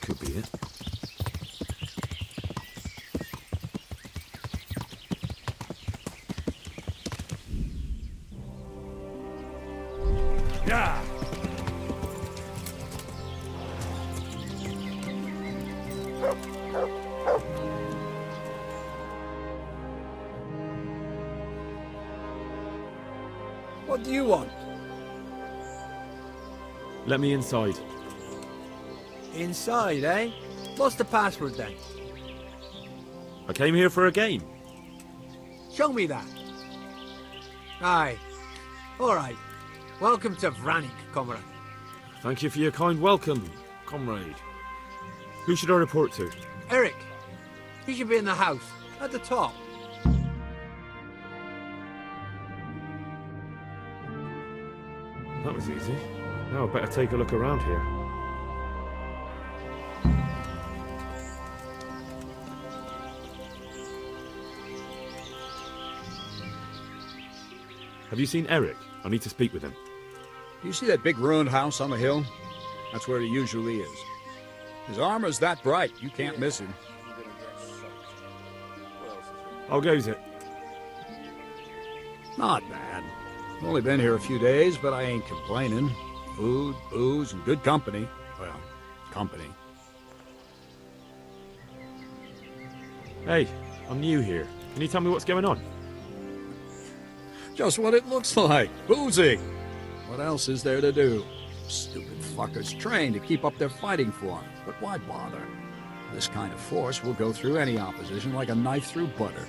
could be it. Yeah. What do you want? Let me inside. Inside, eh? What's the password then? I came here for a game. Show me that. Aye. Alright. Welcome to Vranik, comrade. Thank you for your kind welcome, comrade. Who should I report to? Eric. He should be in the house, at the top. That was easy. Now I better take a look around here. Have you seen Eric? I need to speak with him. You see that big ruined house on the hill? That's where he usually is. His armor's that bright, you can't miss him. How goes it? Not bad. Only been here a few days, but I ain't complaining. Food, booze, and good company. Well, company. Hey, I'm new here. Can you tell me what's going on? Just what it looks like. Boozing. What else is there to do? Stupid fuckers trained to keep up their fighting form. But why bother? This kind of force will go through any opposition like a knife through butter.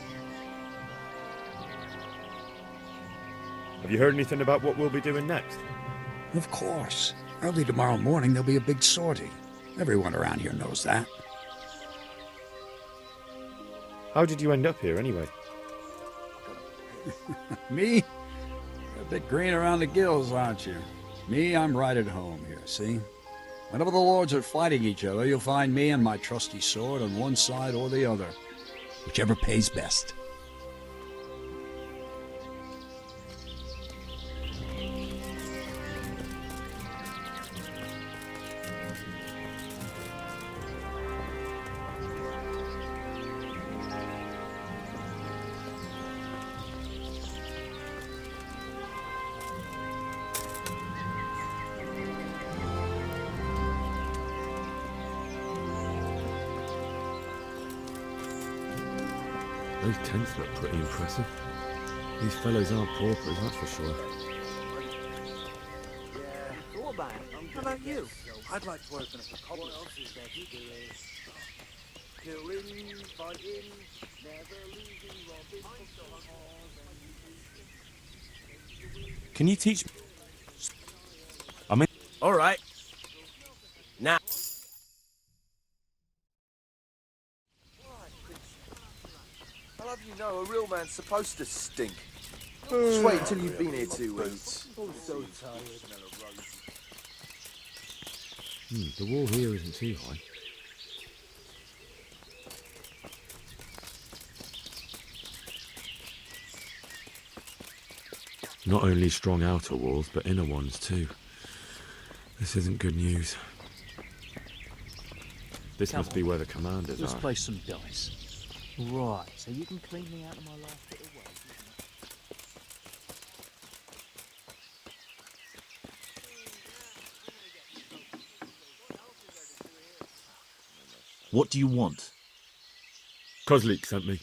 Have you heard anything about what we'll be doing next? Of course. Early tomorrow morning there'll be a big sortie. Everyone around here knows that. How did you end up here anyway? Me? You're a bit green around the gills, aren't you? Me, I'm right at home here, see? Whenever the lords are fighting each other, you'll find me and my trusty sword on one side or the other. Whichever pays best. Those tents look pretty impressive. These fellows aren't paupers, that's for sure. How about you? I'd like to open up a cobbler. What else is there to do? Killing, fighting, never losing, robbing. Can you teach me? I mean... All right. Now. I'll have you know, a real man's supposed to stink. Just wait until you've been here 2 weeks. I'm so tired. The wall here isn't too high. Not only strong outer walls, but inner ones too. This isn't good news. This must be where the commanders Let's are. play some dice. Right, so you can clean me out of my last bit of work. What do you want? Kozlik sent me.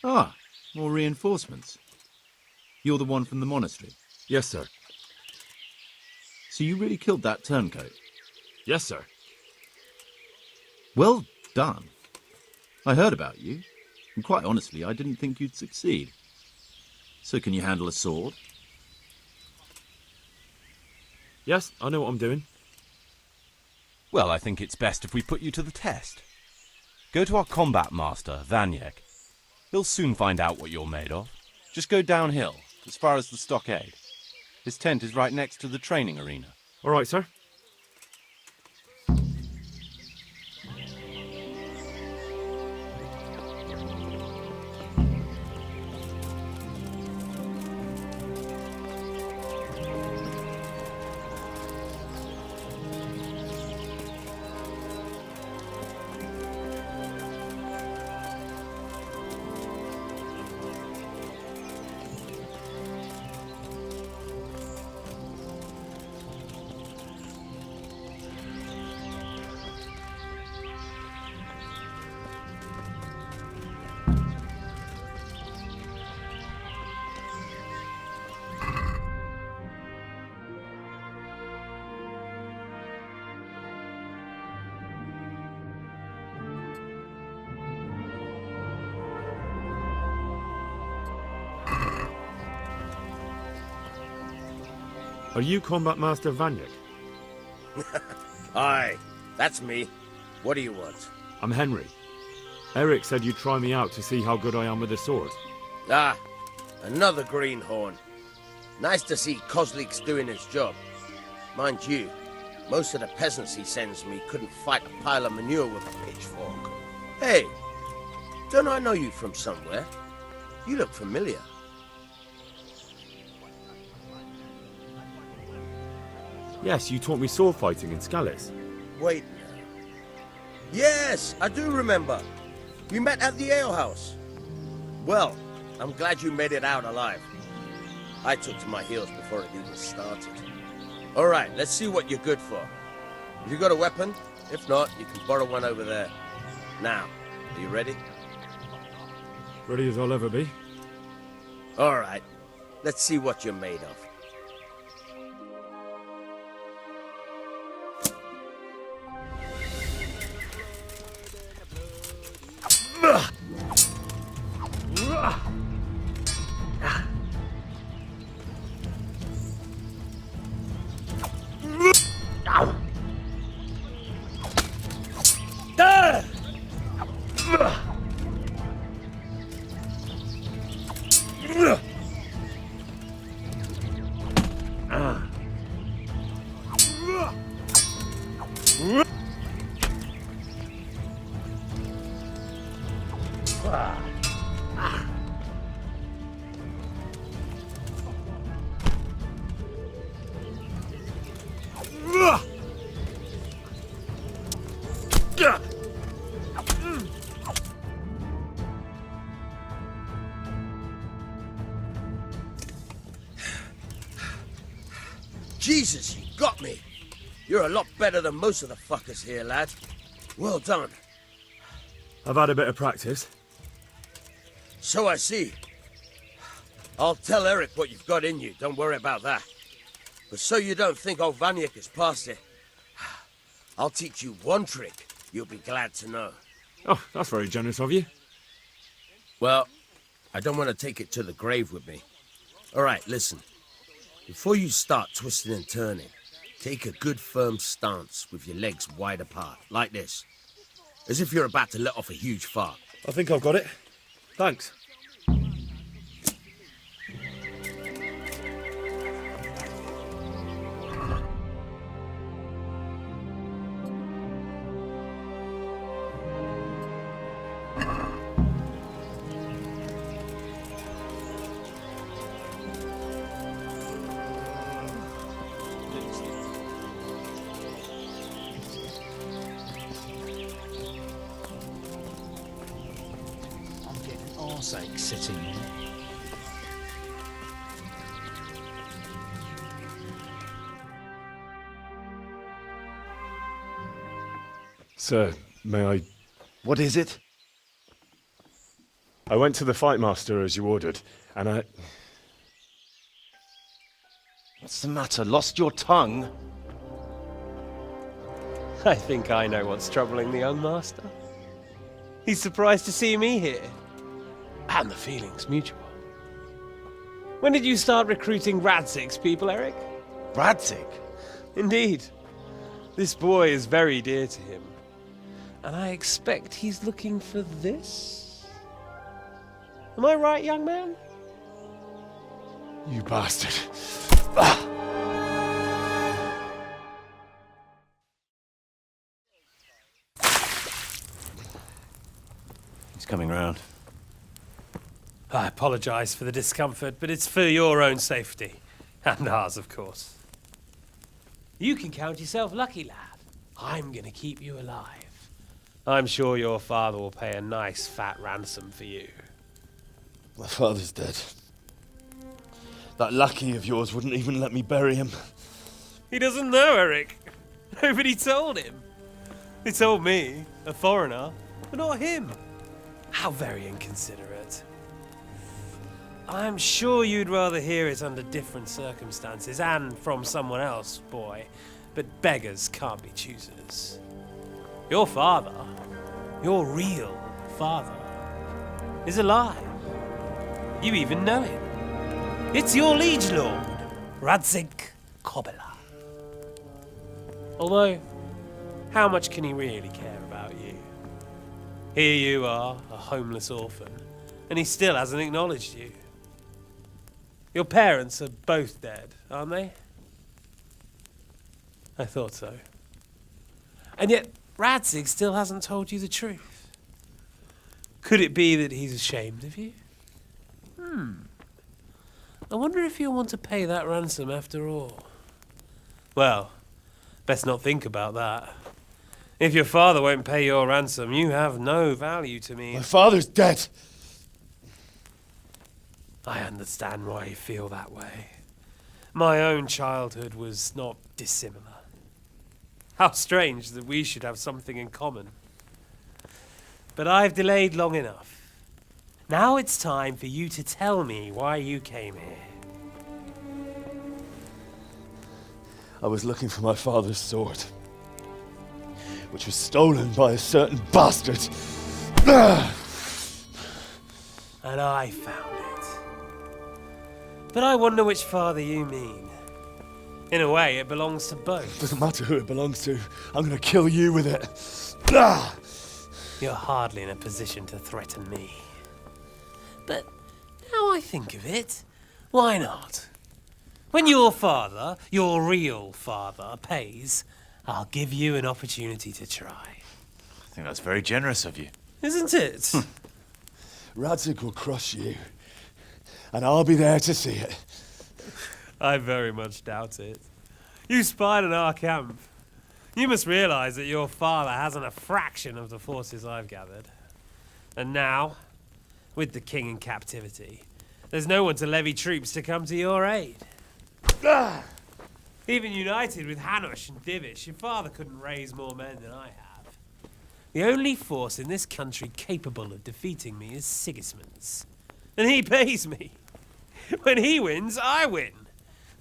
Ah, more reinforcements. You're the one from the monastery? Yes, sir. So you really killed that turncoat? Yes, sir. Well done. I heard about you, and quite honestly, I didn't think you'd succeed. So can you handle a sword? Yes, I know what I'm doing. Well, I think it's best if we put you to the test. Go to our combat master, Vanyek. He'll soon find out what you're made of. Just go downhill, as far as the stockade. His tent is right next to the training arena. All right, sir. Are you Combat Master Vanyek? Aye, that's me. What do you want? I'm Henry. Eric said you'd try me out to see how good I am with the sword. Ah, another greenhorn. Nice to see Kozlik's doing his job. Mind you, most of the peasants he sends me couldn't fight a pile of manure with a pitchfork. Hey, don't I know you from somewhere? You look familiar. Yes, you taught me sword fighting in Scallis. Wait now. Yes, I do remember. We met at the alehouse. Well, I'm glad you made it out alive. I took to my heels before it even started. All right, let's see what you're good for. Have you got a weapon? If not, you can borrow one over there. Now, are you ready? Ready as I'll ever be. All right, let's see what you're made of. Jesus, you got me. You're a lot better than most of the fuckers here, lad. Well done. I've had a bit of practice. So I see. I'll tell Eric what you've got in you, don't worry about that. But so you don't think old Vanyek is past it, I'll teach you one trick you'll be glad to know. Oh, that's very generous of you. Well, I don't want to take it to the grave with me. All right, listen. Before you start twisting and turning, take a good firm stance with your legs wide apart, like this. As if you're about to let off a huge fart. I think I've got it. Thanks. Sake sitting on it. Sir, may I... What is it? I went to the fight master as you ordered, and I... What's the matter? Lost your tongue? I think I know what's troubling the young master. He's surprised to see me here. And the feeling's mutual. When did you start recruiting Radzig's people, Eric? Radzig? Indeed. This boy is very dear to him. And I expect he's looking for this? Am I right, young man? You bastard. He's coming round. I apologise for the discomfort, but it's for your own safety. And ours, of course. You can count yourself lucky, lad. I'm gonna keep you alive. I'm sure your father will pay a nice fat ransom for you. My father's dead. That lackey of yours wouldn't even let me bury him. He doesn't know, Eric. Nobody told him. They told me, a foreigner, but not him. How very inconsiderate. I'm sure you'd rather hear it under different circumstances and from someone else, boy. But beggars can't be choosers. Your father, your real father, is alive. You even know him. It's your liege lord, Radzig cobbler. Although, how much can he really care about you? Here you are, a homeless orphan, and he still hasn't acknowledged you. Your parents are both dead, aren't they? I thought so. And yet, Radzig still hasn't told you the truth. Could it be that he's ashamed of you? I wonder if you'll want to pay that ransom after all. Well, best not think about that. If your father won't pay your ransom, you have no value to me. My father's dead. I understand why you feel that way. My own childhood was not dissimilar. How strange that we should have something in common. But I've delayed long enough. Now it's time for you to tell me why you came here. I was looking for my father's sword, which was stolen by a certain bastard. And I found it. But I wonder which father you mean. In a way, it belongs to both. Doesn't matter who it belongs to. I'm gonna kill you with it. You're hardly in a position to threaten me. But now I think of it, why not? When your father, your real father, pays, I'll give you an opportunity to try. I think that's very generous of you. Isn't it? Radzig will crush you, and I'll be there to see it. I very much doubt it. You spied on our camp. You must realize that your father hasn't a fraction of the forces I've gathered. And now, with the king in captivity, there's no one to levy troops to come to your aid. Even united with Hanush and Divish, your father couldn't raise more men than I have. The only force in this country capable of defeating me is Sigismund's. And he pays me. When he wins, I win.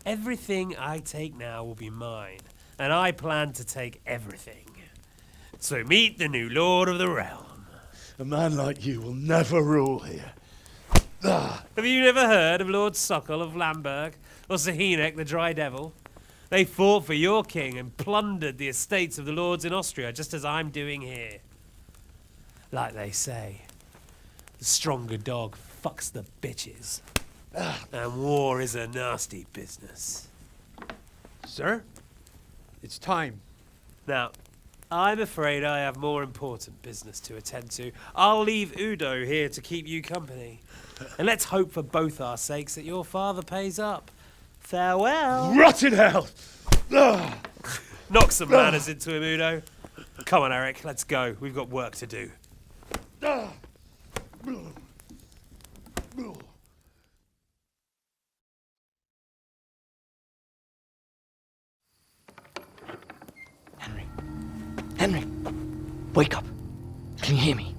Everything I take now will be mine, and I plan to take everything. So meet the new lord of the realm. A man like you will never rule here. Have you never heard of Lord Sokol of Lamberg, or Sahinek the Dry Devil? They fought for your king and plundered the estates of the lords in Austria, just as I'm doing here. Like they say, the stronger dog fucks the bitches. And war is a nasty business. Sir, it's time. Now, I'm afraid I have more important business to attend to. I'll leave Udo here to keep you company. And let's hope for both our sakes that your father pays up. Farewell. Rot in hell! Knock some manners into him, Udo. Come on, Eric, let's go. We've got work to do. Henry, wake up. Can you hear me?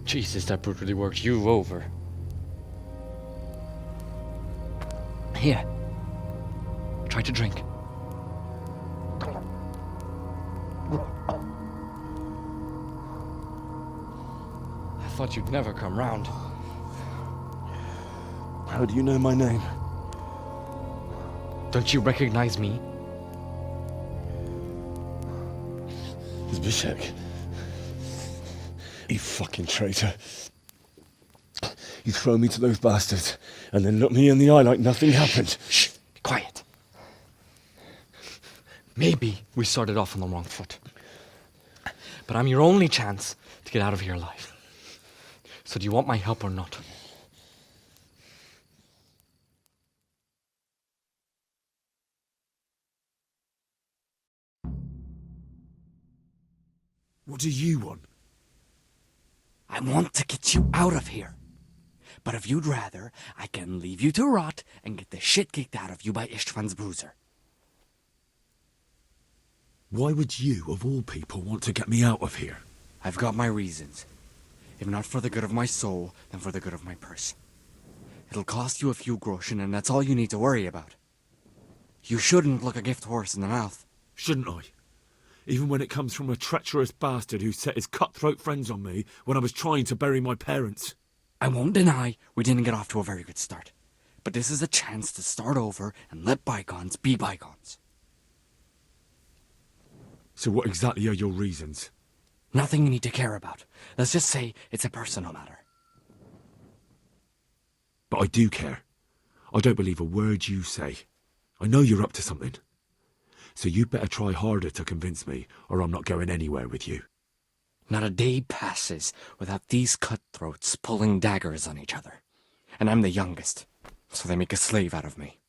Jesus, that brutally worked you over. Here. Try to drink. I thought you'd never come round. How do you know my name? Don't you recognize me? Zbyszek. You fucking traitor. You throw me to those bastards and then look me in the eye like nothing happened. Shh! Be quiet. Maybe we started off on the wrong foot. But I'm your only chance to get out of here alive. So do you want my help or not? What do you want? I want to get you out of here. But if you'd rather, I can leave you to rot and get the shit kicked out of you by Istvan's bruiser. Why would you, of all people, want to get me out of here? I've got my reasons. If not for the good of my soul, then for the good of my purse. It'll cost you a few groschen, and that's all you need to worry about. You shouldn't look a gift horse in the mouth. Shouldn't I? Even when it comes from a treacherous bastard who set his cutthroat friends on me when I was trying to bury my parents. I won't deny we didn't get off to a very good start. But this is a chance to start over and let bygones be bygones. So what exactly are your reasons? Nothing you need to care about. Let's just say it's a personal matter. But I do care. I don't believe a word you say. I know you're up to something. So you better try harder to convince me, or I'm not going anywhere with you. Not a day passes without these cutthroats pulling daggers on each other. And I'm the youngest, so they make a slave out of me.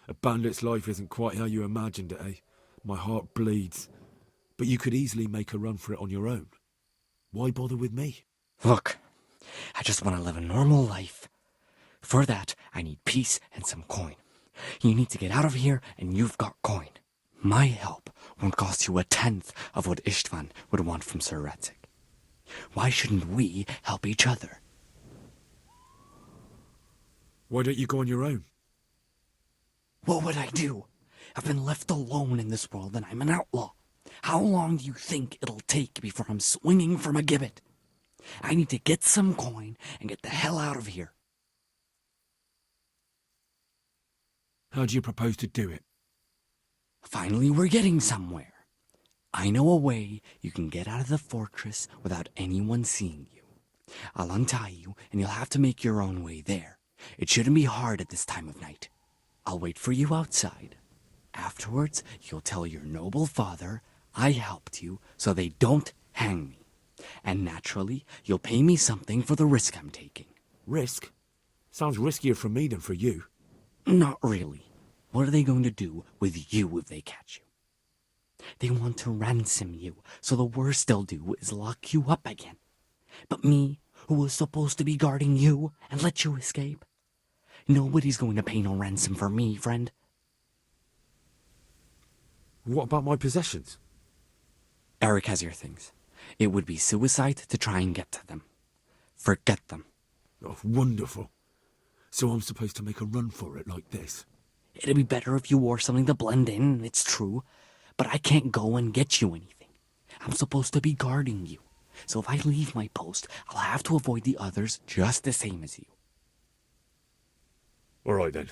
A bandit's life isn't quite how you imagined it, eh? My heart bleeds. But you could easily make a run for it on your own. Why bother with me? Look, I just want to live a normal life. For that, I need peace and some coin. You need to get out of here, and you've got coin. My help won't cost you 1/10 of what Istvan would want from Sir Radzig. Why shouldn't we help each other? Why don't you go on your own? What would I do? I've been left alone in this world, and I'm an outlaw. How long do you think it'll take before I'm swinging from a gibbet? I need to get some coin and get the hell out of here. How do you propose to do it? Finally, we're getting somewhere. I know a way you can get out of the fortress without anyone seeing you. I'll untie you, and you'll have to make your own way there. It shouldn't be hard at this time of night. I'll wait for you outside. Afterwards, you'll tell your noble father I helped you so they don't hang me. And naturally, you'll pay me something for the risk I'm taking. Risk? Sounds riskier for me than for you. Not really. What are they going to do with you if they catch you? They want to ransom you, so the worst they'll do is lock you up again. But me, who was supposed to be guarding you and let you escape? Nobody's going to pay no ransom for me, friend. What about my possessions? Eric has your things. It would be suicide to try and get to them. Forget them. Oh, wonderful. So I'm supposed to make a run for it like this? It'd be better if you wore something to blend in, it's true. But I can't go and get you anything. I'm supposed to be guarding you. So if I leave my post, I'll have to avoid the others just the same as you. All right then.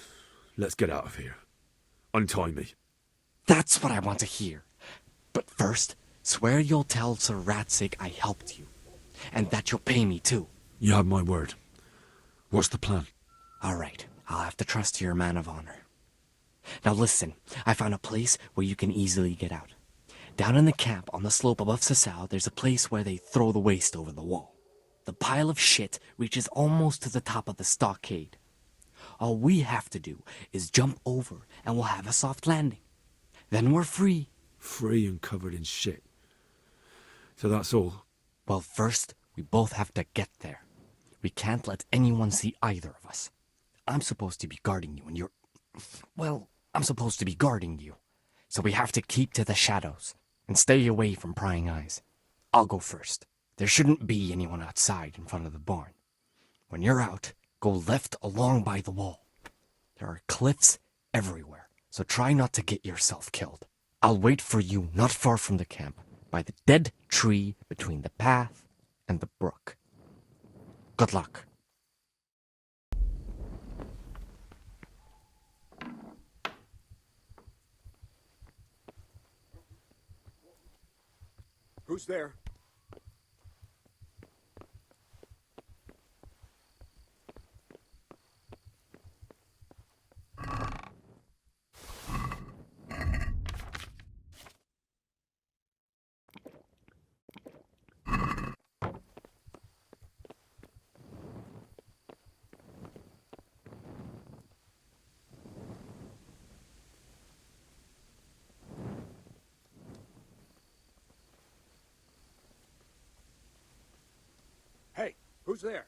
Let's get out of here. Untie me. That's what I want to hear. But first, swear you'll tell Sir Radzig I helped you. And that you'll pay me too. You have my word. What's the plan? All right, I'll have to trust you're a man of honor. Now listen, I found a place where you can easily get out. Down in the camp on the slope above Sasau, there's a place where they throw the waste over the wall. The pile of shit reaches almost to the top of the stockade. All we have to do is jump over and we'll have a soft landing. Then we're free. Free and covered in shit. So that's all? Well, first, we both have to get there. We can't let anyone see either of us. I'm supposed to be guarding you and you're... Well, I'm supposed to be guarding you. So we have to keep to the shadows and stay away from prying eyes. I'll go first. There shouldn't be anyone outside in front of the barn. When you're out, go left along by the wall. There are cliffs everywhere, so try not to get yourself killed. I'll wait for you not far from the camp, by the dead tree between the path and the brook. Good luck. Who's there? Hey, who's there?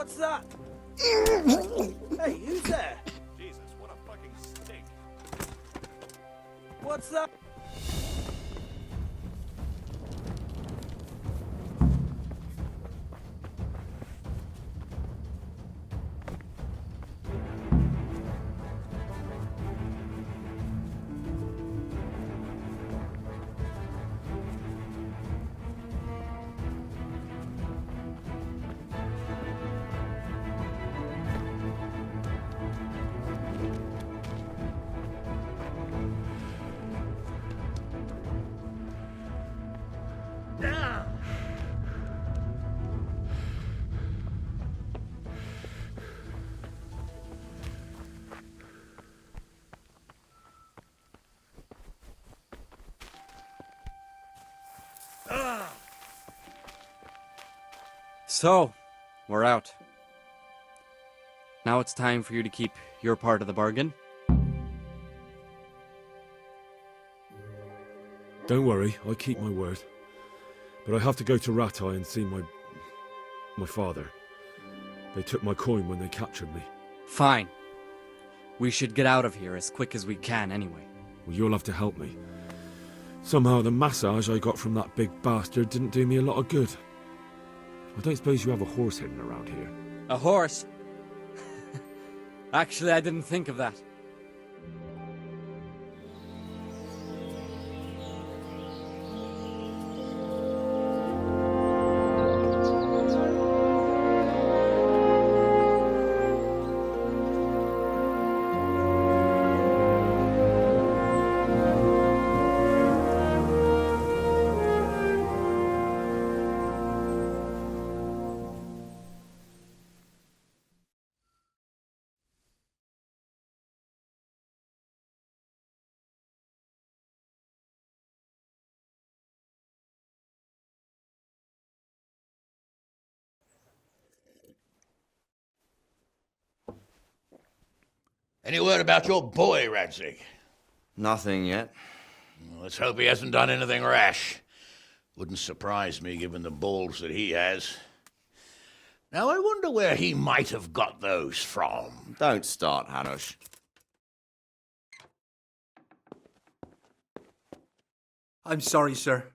What's that? Hey, who's there? Jesus, what a fucking stink. What's that? So, we're out. Now it's time for you to keep your part of the bargain. Don't worry, I keep my word. But I have to go to Ratai and see my father. They took my coin when they captured me. Fine. We should get out of here as quick as we can anyway. Well, you'll have to help me. Somehow the massage I got from that big bastard didn't do me a lot of good. I don't suppose you have a horse hidden around here? A horse? Actually, I didn't think of that. Any word about your boy, Radzig? Nothing yet. Let's hope he hasn't done anything rash. Wouldn't surprise me, given the balls that he has. Now, I wonder where he might have got those from. Don't start, Hanush. I'm sorry, sir.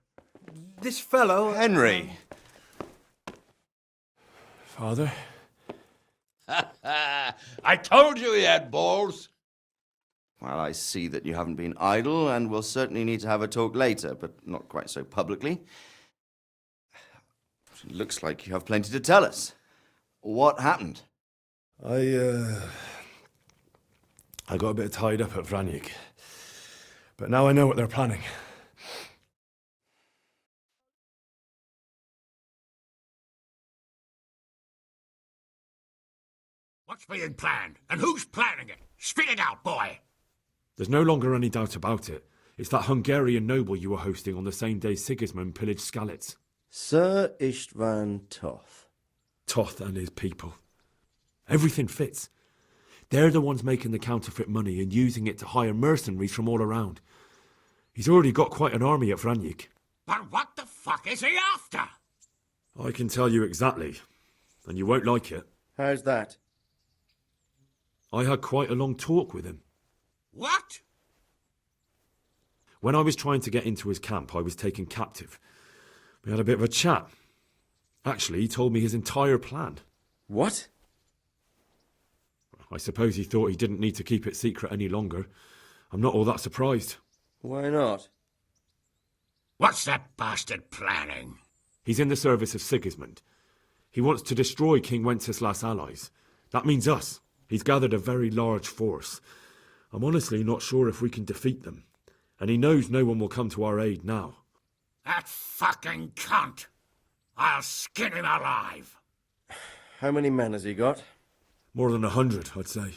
This fellow... Henry! Father? I told you he had balls! Well, I see that you haven't been idle, and we'll certainly need to have a talk later, but not quite so publicly. It looks like you have plenty to tell us. What happened? I got a bit tied up at Vranyik. But now I know what they're planning. What's being planned? And who's planning it? Spit it out, boy! There's no longer any doubt about it. It's that Hungarian noble you were hosting on the same day Sigismund pillaged Skalitz. Sir Istvan Toth. Toth and his people. Everything fits. They're the ones making the counterfeit money and using it to hire mercenaries from all around. He's already got quite an army at Vranyik. But what the fuck is he after? I can tell you exactly, and you won't like it. How's that? I had quite a long talk with him. What? When I was trying to get into his camp, I was taken captive. We had a bit of a chat. Actually, he told me his entire plan. What? I suppose he thought he didn't need to keep it secret any longer. I'm not all that surprised. Why not? What's that bastard planning? He's in the service of Sigismund. He wants to destroy King Wenceslas' allies. That means us. He's gathered a very large force. I'm honestly not sure if we can defeat them. And he knows no one will come to our aid now. That fucking cunt! I'll skin him alive! How many men has he got? More than 100, I'd say.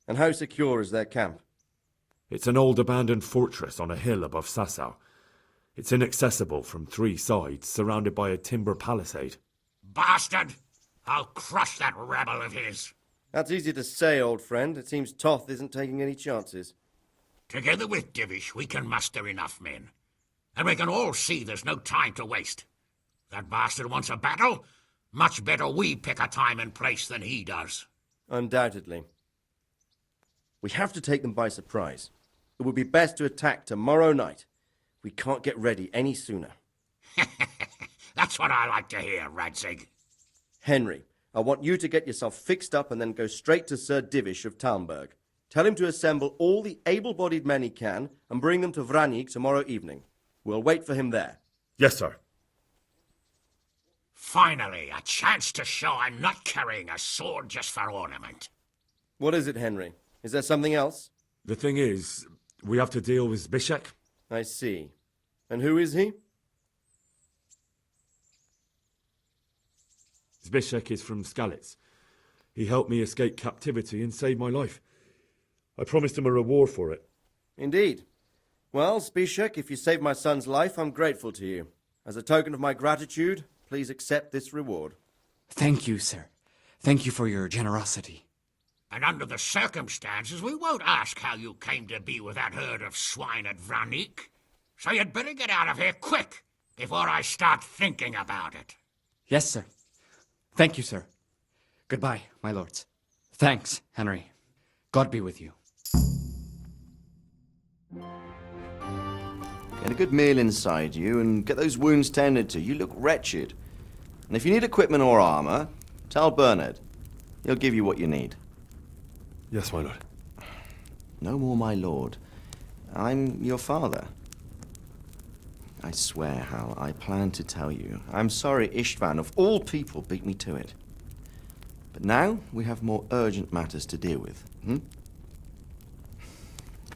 And how secure is their camp? It's an old abandoned fortress on a hill above Sasau. It's inaccessible from 3 sides, surrounded by a timber palisade. Bastard! I'll crush that rebel of his! That's easy to say, old friend. It seems Toth isn't taking any chances. Together with Divish, we can muster enough men. And we can all see there's no time to waste. That bastard wants a battle. Much better we pick a time and place than he does. Undoubtedly. We have to take them by surprise. It would be best to attack tomorrow night. We can't get ready any sooner. That's what I like to hear, Radzig. Henry, I want you to get yourself fixed up and then go straight to Sir Divish of Talmberg. Tell him to assemble all the able-bodied men he can and bring them to Vranik tomorrow evening. We'll wait for him there. Yes, sir. Finally, a chance to show I'm not carrying a sword just for ornament. What is it, Henry? Is there something else? The thing is, we have to deal with Zbyszek. I see. And who is he? Zbyszek is from Skalitz. He helped me escape captivity and saved my life. I promised him a reward for it. Indeed. Well, Zbyszek, if you saved my son's life, I'm grateful to you. As a token of my gratitude, please accept this reward. Thank you, sir. Thank you for your generosity. And under the circumstances, we won't ask how you came to be with that herd of swine at Vranik. So you'd better get out of here quick, before I start thinking about it. Yes, sir. Thank you, sir. Goodbye, my lords. Thanks, Henry. God be with you. Get a good meal inside you and get those wounds tended to. You look wretched. And if you need equipment or armor, tell Bernard. He'll give you what you need. Yes, my lord. No more, my lord. I'm your father. I swear, Hal, I plan to tell you. I'm sorry Istvan, of all people, beat me to it. But now we have more urgent matters to deal with.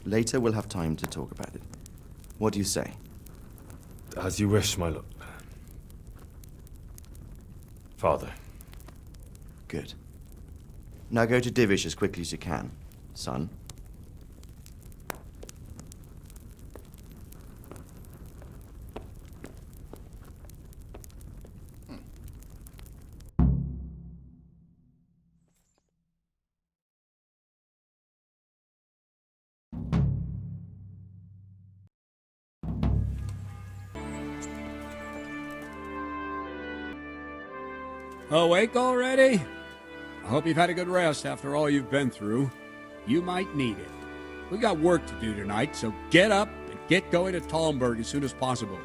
Later we'll have time to talk about it. What do you say? As you wish, my lord. Father. Good. Now go to Divish as quickly as you can, son. Awake already? I hope you've had a good rest after all you've been through. You might need it. We got work to do tonight, so get up and get going to Talmberg as soon as possible.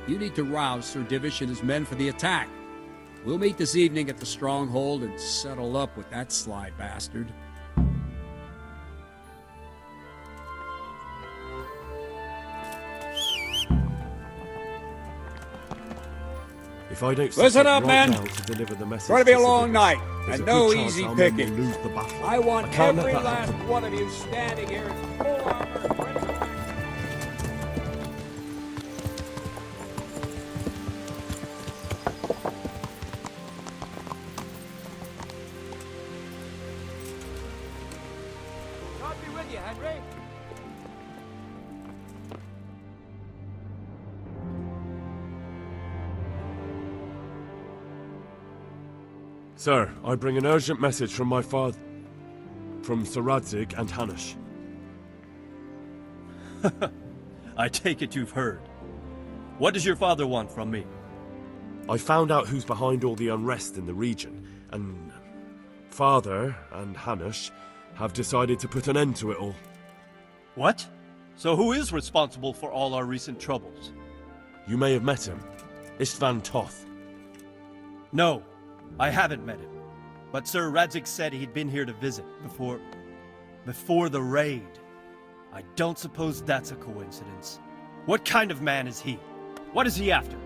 You need to rouse Sir Divish and his men for the attack. We'll meet this evening at the stronghold and settle up with that sly bastard. If I don't Listen up, right men. now to deliver the message It's going to be a to long civilians, night, there's and a no good chance easy our men will picking. lose the battle. I want I can't let every that last happen. one of you standing here in full armor, ready to fight. God be with you, Henry. Sir, I bring an urgent message from my father, from Sir Radzig and Hanush. I take it you've heard. What does your father want from me? I found out who's behind all the unrest in the region, and Father and Hanush have decided to put an end to it all. What? So who is responsible for all our recent troubles? You may have met him, Istvan Toth. No, I haven't met him. But Sir Radzig said he'd been here to visit before the raid. I don't suppose that's a coincidence. What kind of man is he? What is he after?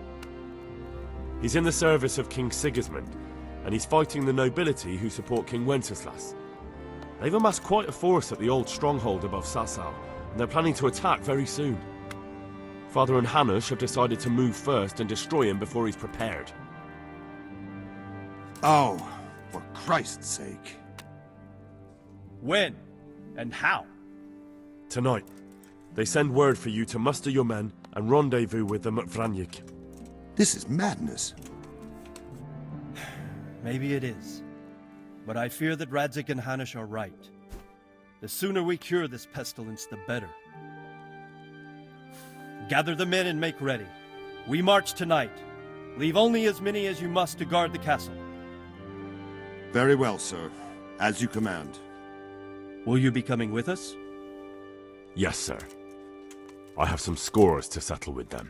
He's in the service of King Sigismund, and he's fighting the nobility who support King Wenceslas. They've amassed quite a force at the old stronghold above Sasau, and they're planning to attack very soon. Father and Hanush have decided to move first and destroy him before he's prepared. Oh, for Christ's sake. When? And how? Tonight, they send word for you to muster your men and rendezvous with them at Vranik. This is madness. Maybe it is. But I fear that Radzig and Hanush are right. The sooner we cure this pestilence, the better. Gather the men and make ready. We march tonight. Leave only as many as you must to guard the castle. Very well, sir. As you command. Will you be coming with us? Yes, sir. I have some scores to settle with them.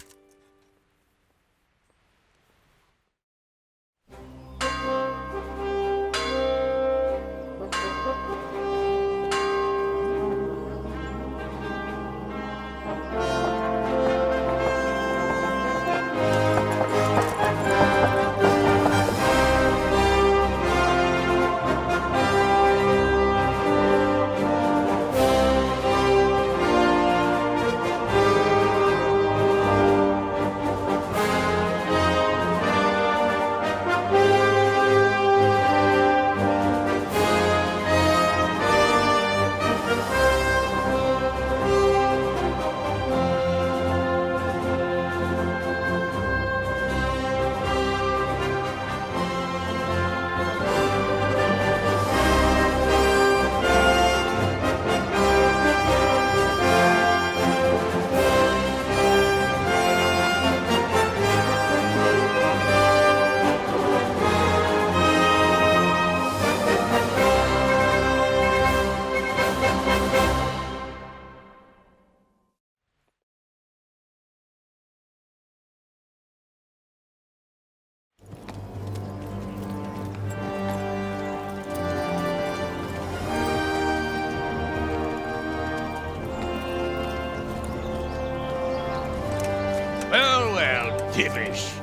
Divish.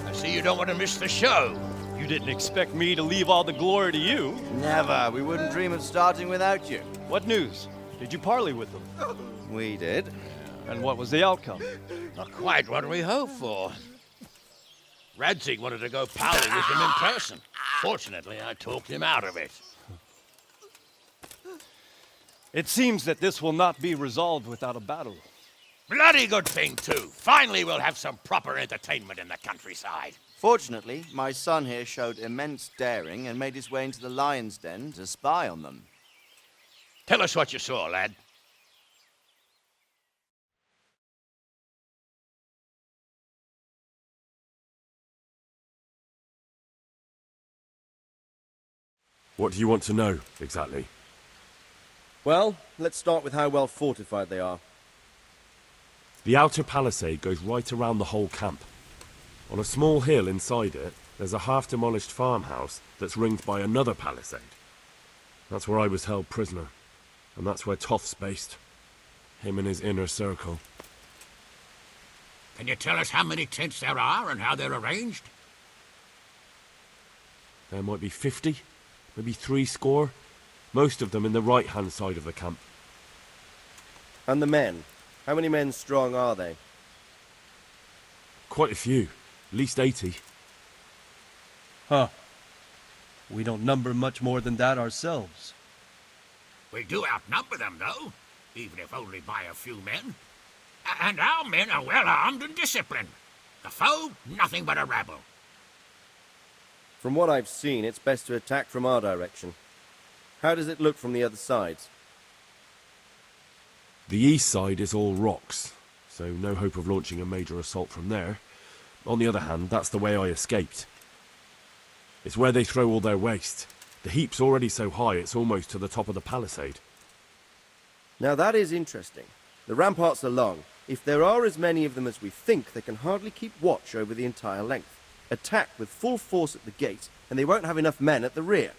I see you don't want to miss the show. You didn't expect me to leave all the glory to you. Never. We wouldn't dream of starting without you. What news? Did you parley with them? We did. And what was the outcome? Not quite what we hoped for. Radzig wanted to go parley with him in person. Fortunately, I talked him out of it. It seems that this will not be resolved without a battle. Bloody good thing, too. Finally, we'll have some proper entertainment in the countryside. Fortunately, my son here showed immense daring and made his way into the lion's den to spy on them. Tell us what you saw, lad. What do you want to know, exactly? Well, let's start with how well fortified they are. The outer palisade goes right around the whole camp. On a small hill inside it, there's a half-demolished farmhouse that's ringed by another palisade. That's where I was held prisoner, and that's where Toth's based. Him and his inner circle. Can you tell us how many tents there are and how they're arranged? There might be 50, maybe 70. Most of them in the right-hand side of the camp. And the men? How many men strong are they? Quite a few. At least 80. Huh. We don't number much more than that ourselves. We do outnumber them, though, even if only by a few men. And our men are well armed and disciplined. The foe, nothing but a rabble. From what I've seen, it's best to attack from our direction. How does it look from the other sides? The east side is all rocks, so no hope of launching a major assault from there. On the other hand, that's the way I escaped. It's where they throw all their waste. The heap's already so high it's almost to the top of the palisade. Now that is interesting. The ramparts are long. If there are as many of them as we think, they can hardly keep watch over the entire length. Attack with full force at the gate, and they won't have enough men at the rear.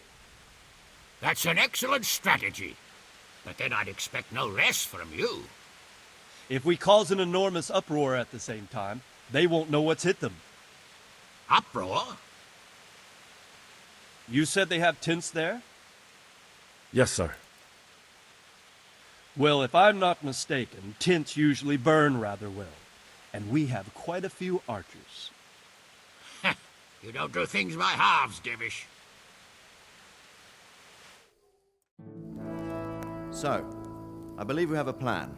That's an excellent strategy. But then I'd expect no less from you. If we cause an enormous uproar at the same time, they won't know what's hit them. Uproar? You said they have tents there? Yes, sir. Well, if I'm not mistaken, tents usually burn rather well. And we have quite a few archers. You don't do things by halves, Divish. So, I believe we have a plan.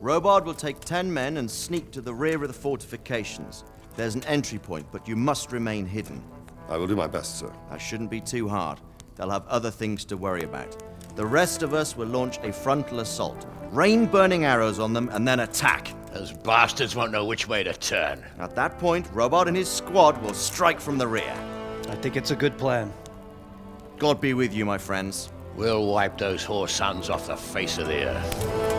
Robard will take 10 men and sneak to the rear of the fortifications. There's an entry point, but you must remain hidden. I will do my best, sir. That shouldn't be too hard. They'll have other things to worry about. The rest of us will launch a frontal assault. Rain burning arrows on them and then attack. Those bastards won't know which way to turn. At that point, Robard and his squad will strike from the rear. I think it's a good plan. God be with you, my friends. We'll wipe those whore sons off the face of the earth.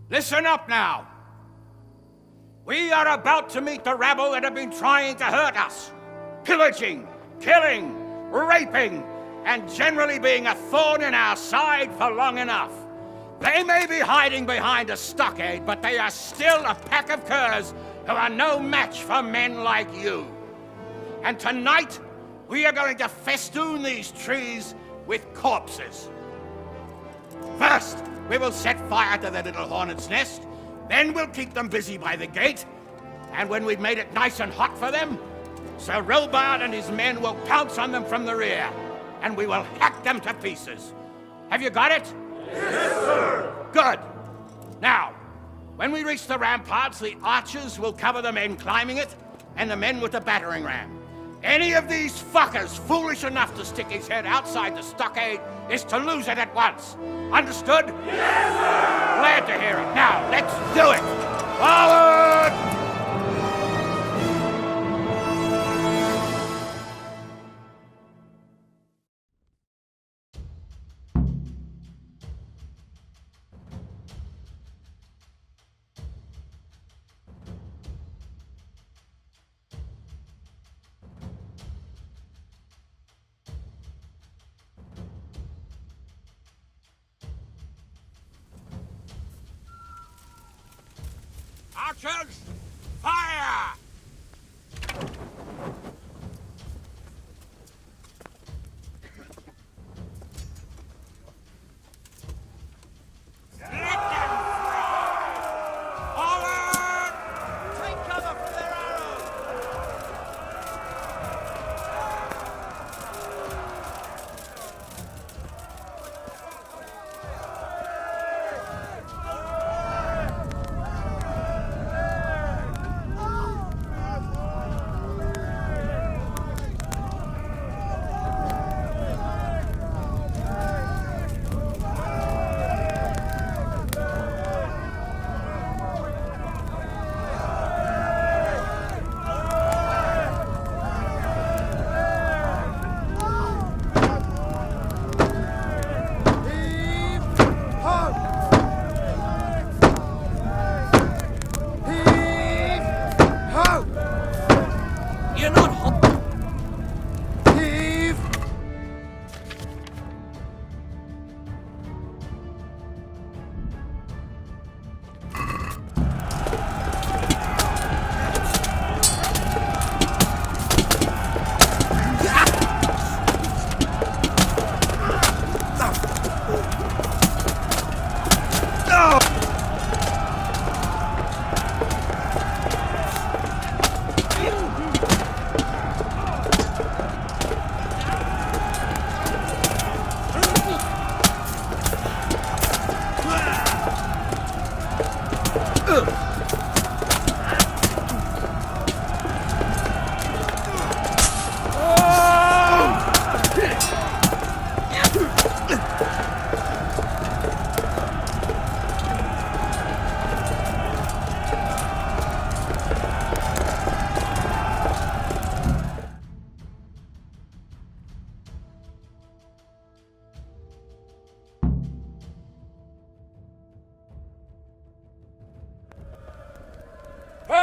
Listen up now. We are about to meet the rabble that have been trying to hurt us. Pillaging, killing, raping, and generally being a thorn in our side for long enough. They may be hiding behind a stockade, but they are still a pack of curs who are no match for men like you. And tonight, we are going to festoon these trees with corpses. First, we will set fire to the little hornet's nest. Then we'll keep them busy by the gate. And when we've made it nice and hot for them, Sir Rilbard and his men will pounce on them from the rear. And we will hack them to pieces. Have you got it? Yes, sir! Good. Now, when we reach the ramparts, the archers will cover the men climbing it, and the men with the battering ram. Any of these fuckers foolish enough to stick his head outside the stockade is to lose it at once. Understood? Yes, sir! Glad to hear it. Now, let's do it! Forward! Archers, fire!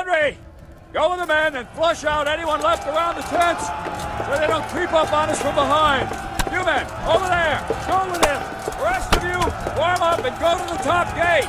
Henry! Go with the men and flush out anyone left around the tents so they don't creep up on us from behind. You men, over there, go with him. The rest of you, warm up and go to the top gate.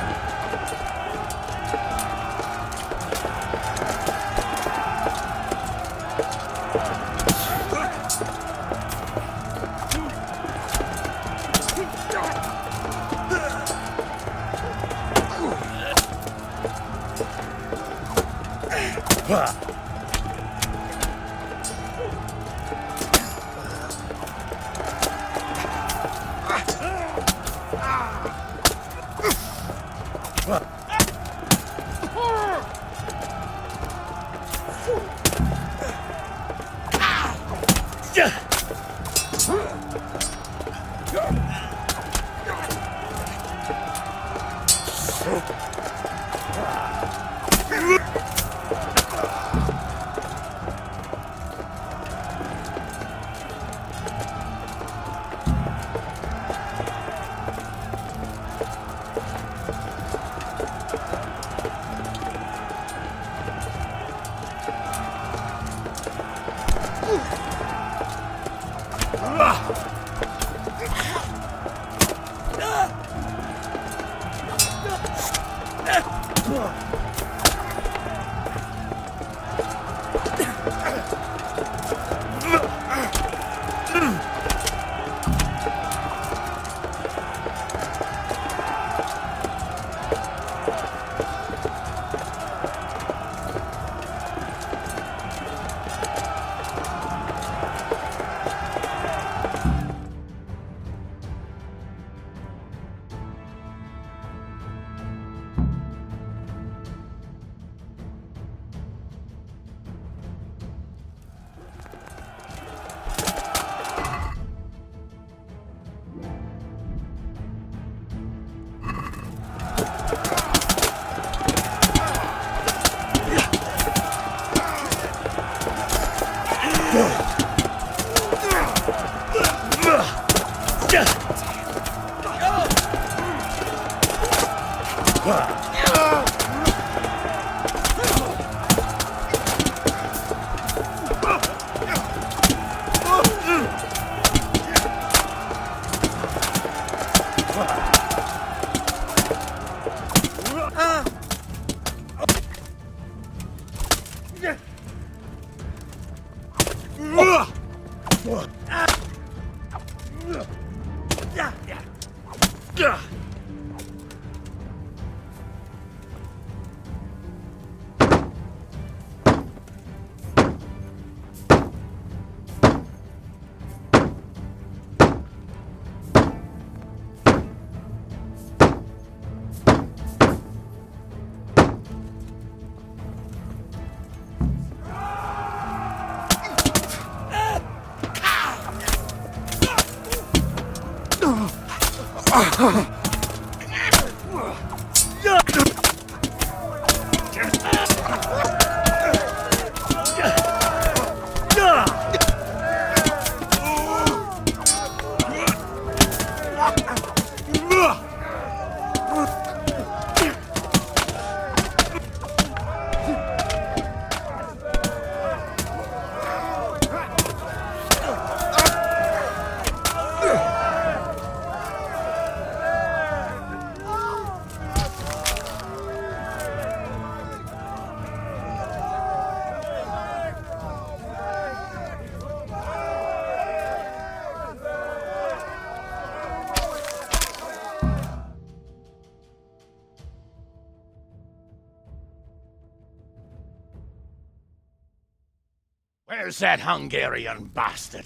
Where's that Hungarian bastard?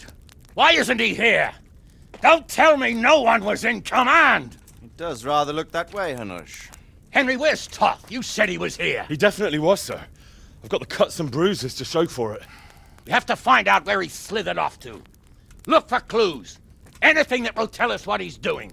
Why isn't he here? Don't tell me no one was in command! It does rather look that way, Hanush. Henry, where's Toth? You said he was here. He definitely was, sir. I've got the cuts and bruises to show for it. We have to find out where he slithered off to. Look for clues. Anything that will tell us what he's doing.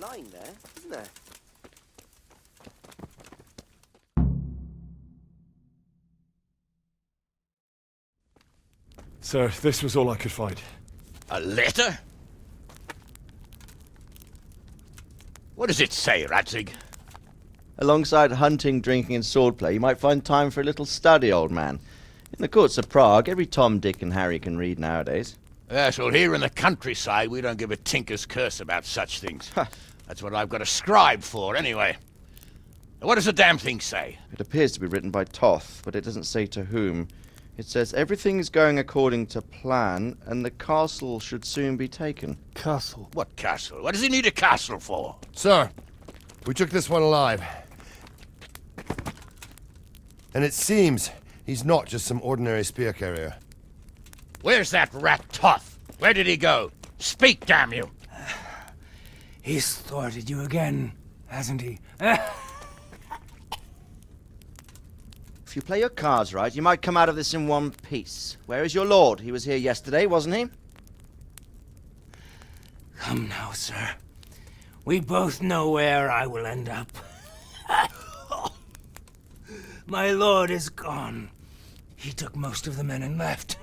Lying there, isn't there? Sir, this was all I could find. A letter? What does it say, Radzig? Alongside hunting, drinking, and swordplay, you might find time for a little study, old man. In the courts of Prague, every Tom, Dick, and Harry can read nowadays. Yes, well, here in the countryside, we don't give a tinker's curse about such things. That's what I've got a scribe for, anyway. What does the damn thing say? It appears to be written by Toth, but it doesn't say to whom. It says everything is going according to plan, and the castle should soon be taken. Castle? What castle? What does he need a castle for? Sir, we took this one alive. And it seems he's not just some ordinary spear carrier. Where's that rat Toth? Where did he go? Speak, damn you! He's thwarted you again, hasn't he? If you play your cards right, you might come out of this in one piece. Where is your lord? He was here yesterday, wasn't he? Come now, sir. We both know where I will end up. My lord is gone. He took most of the men and left.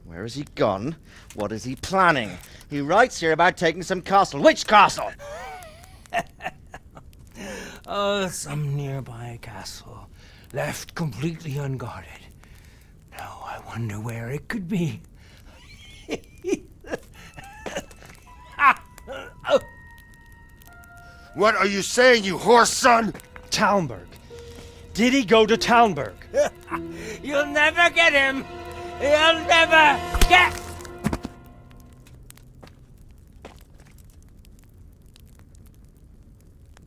Where has he gone? What is he planning? He writes here about taking some castle. Which castle? Oh, some nearby castle. Left completely unguarded. Now I wonder where it could be. What are you saying, you horse son? Talmberg. Did he go to Talmberg? You'll never get him! You'll never get...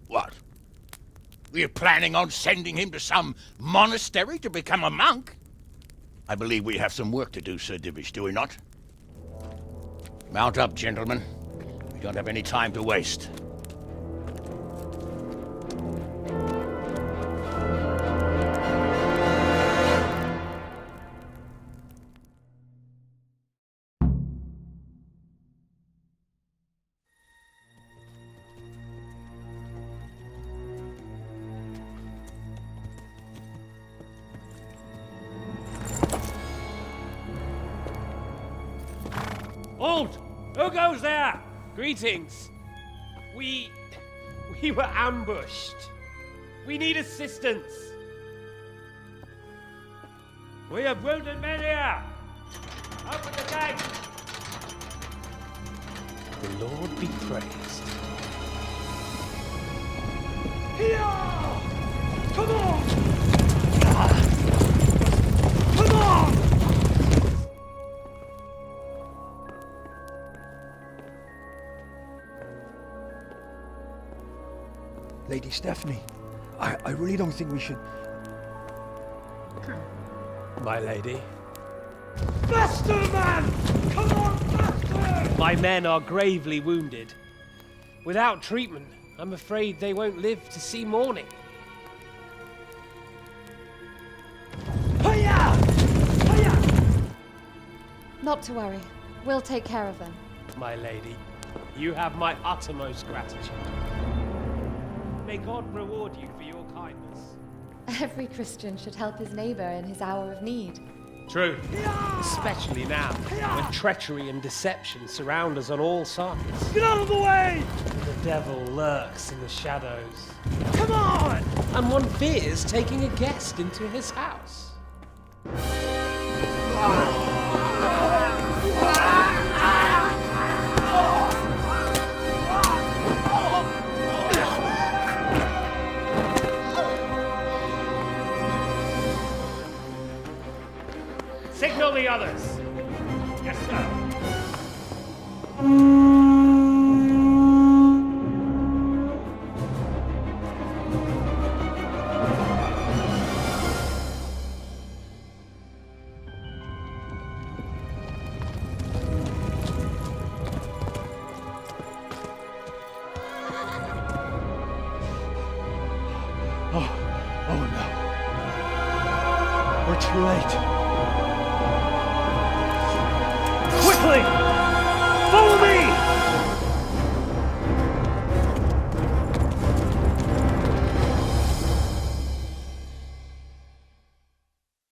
What? We're planning on sending him to some monastery to become a monk? I believe we have some work to do, Sir Divish, do we not? Mount up, gentlemen. We don't have any time to waste. Halt! Who goes there? Greetings. We were ambushed. We need assistance. We have wounded men here. Open the gate. The Lord be praised. Here! Come on! Come on! Lady Stephanie, I really don't think we should... My lady. Faster, man! Come on, faster! My men are gravely wounded. Without treatment, I'm afraid they won't live to see morning. Not to worry. We'll take care of them. My lady, you have my uttermost gratitude. May God reward you for your kindness. Every Christian should help his neighbor in his hour of need. True. Especially now, when treachery and deception surround us on all sides. Get out of the way! The devil lurks in the shadows. Come on! And one fears taking a guest into his house. Signal the others. Yes, sir. Oh no. We're too late. Quickly!